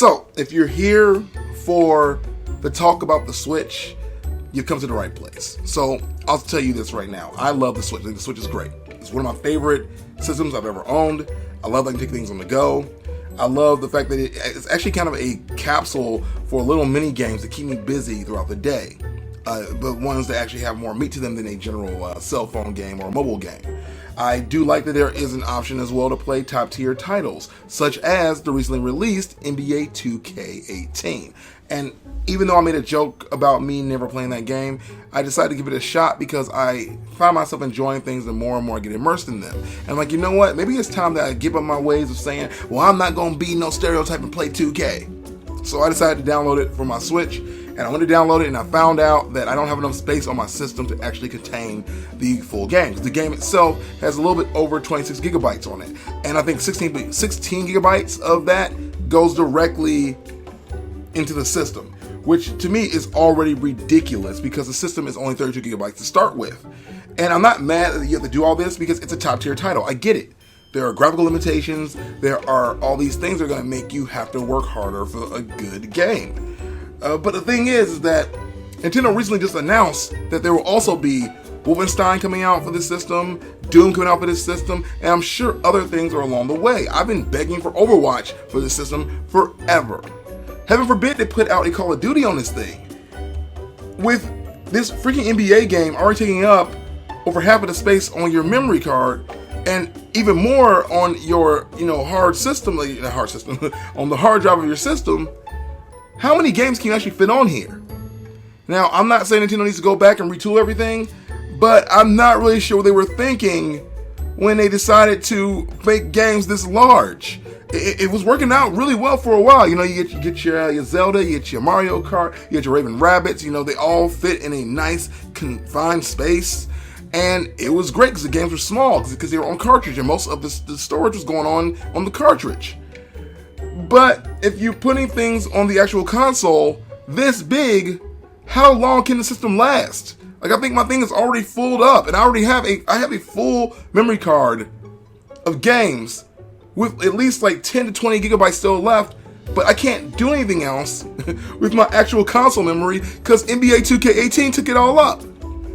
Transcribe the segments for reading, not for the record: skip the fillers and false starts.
So, if you're here for the talk about the Switch, you've come to the right place. So, I'll tell you this right now. I love the Switch. I think the Switch is great. It's one of my favorite systems I've ever owned. I love that I can take things on the go. I love the fact that it's actually kind of a capsule for little mini games that keep me busy throughout the day. But ones that actually have more meat to them than a general cell phone game or mobile game. I do like that there is an option as well to play top tier titles, such as the recently released NBA 2K18. And even though I made a joke about me never playing that game, I decided to give it a shot because I find myself enjoying things the more and more I get immersed in them. And I'm like, you know what? Maybe it's time that I give up my ways of saying, well, I'm not going to be no stereotype and play 2K. So I decided to download it for my Switch. And I went to download it and I found out that I don't have enough space on my system to actually contain the full game. The game itself has a little bit over 26 gigabytes on it. And I think 16 gigabytes of that goes directly into the system, which to me is already ridiculous because the system is only 32 gigabytes to start with. And I'm not mad that you have to do all this because it's a top tier title. I get it. There are graphical limitations. There are all these things that are going to make you have to work harder for a good game. But the thing is that Nintendo recently just announced that there will also be Wolfenstein coming out for this system, Doom coming out for this system, and I'm sure other things are along the way. I've been begging for Overwatch for this system forever. Heaven forbid they put out a Call of Duty on this thing. With this freaking NBA game already taking up over half of the space on your memory card, and even more on your, hard system, on the hard drive of your system, how many games can you actually fit on here? Now, I'm not saying Nintendo needs to go back and retool everything, but I'm not really sure what they were thinking when they decided to make games this large. It was working out really well for a while. You get your Zelda, you get your Mario Kart, you get your Raven Rabbits. They all fit in a nice confined space. And it was great because the games were small because they were on cartridge and most of the storage was going on the cartridge. But if you're putting things on the actual console this big, how long can the system last? Like, I think my thing is already filled up, and I have a full memory card of games with at least like 10 to 20 gigabytes still left, but I can't do anything else with my actual console memory because NBA 2K18 took it all up.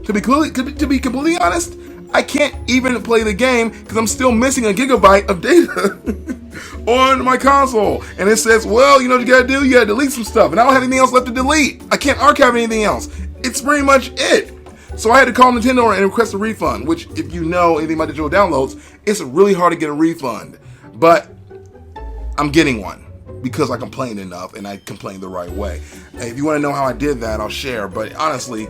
To be completely honest, I can't even play the game because I'm still missing a gigabyte of data on my console. And it says, well, you know what you gotta do? You gotta delete some stuff. And I don't have anything else left to delete. I can't archive anything else. It's pretty much it. So I had to call Nintendo and request a refund, which, if you know anything about digital downloads, it's really hard to get a refund. But I'm getting one because I complained enough and I complained the right way. If you want to know how I did that, I'll share. But honestly,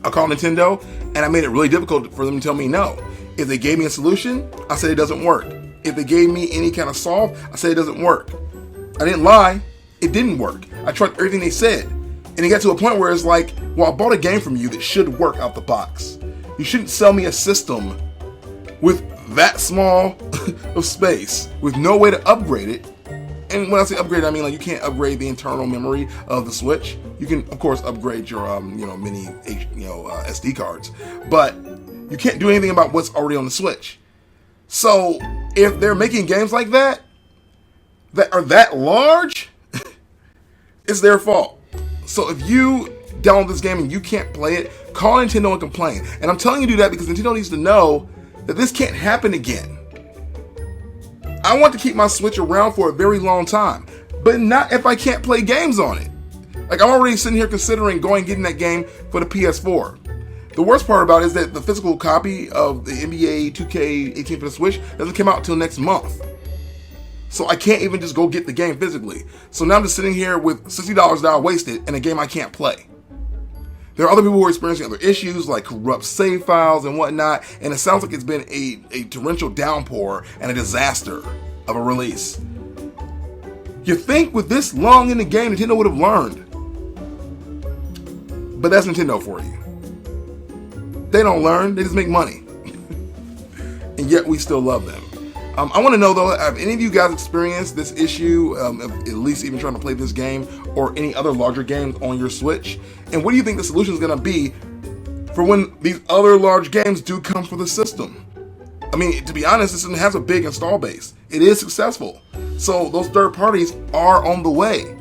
I called Nintendo and I made it really difficult for them to tell me no. If they gave me a solution, I said it doesn't work. If they gave me any kind of solve, I said it doesn't work. I didn't lie. It didn't work. I tried everything they said. And it got to a point where it's like, well, I bought a game from you that should work out the box. You shouldn't sell me a system with that small of space with no way to upgrade it. And when I say upgrade, I mean like you can't upgrade the internal memory of the Switch. You can, of course, upgrade your mini SD cards, but you can't do anything about what's already on the Switch. So if they're making games like that are that large, it's their fault. So if you download this game and you can't play it, call Nintendo and complain. And I'm telling you to do that because Nintendo needs to know that this can't happen again. I want to keep my Switch around for a very long time, but not if I can't play games on it. Like, I'm already sitting here considering going and getting that game for the PS4. The worst part about it is that the physical copy of the NBA 2K18 for the Switch doesn't come out until next month. So I can't even just go get the game physically. So now I'm just sitting here with $60 that I wasted in a game I can't play. There are other people who are experiencing other issues like corrupt save files and whatnot, and it sounds like it's been a torrential downpour and a disaster of a release. You think with this long in the game, Nintendo would have learned. But that's Nintendo for you. They don't learn, they just make money. And yet we still love them. I want to know though, have any of you guys experienced this issue, of at least even trying to play this game or any other larger games on your Switch? And what do you think the solution is going to be for when these other large games do come for the system? I mean, to be honest, this has a big install base. It is successful. So those third parties are on the way.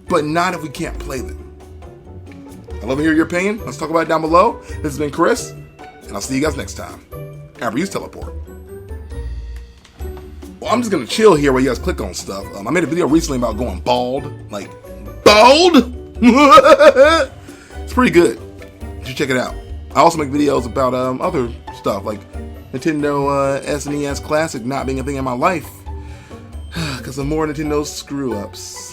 But not if we can't play them. I'd love to hear your opinion. Let's talk about it down below. This has been Chris, and I'll see you guys next time. After you teleport. Well, I'm just going to chill here while you guys click on stuff. I made a video recently about going bald. Like, bald? It's pretty good. You should check it out. I also make videos about other stuff, like Nintendo SNES Classic not being a thing in my life because of more Nintendo screw-ups.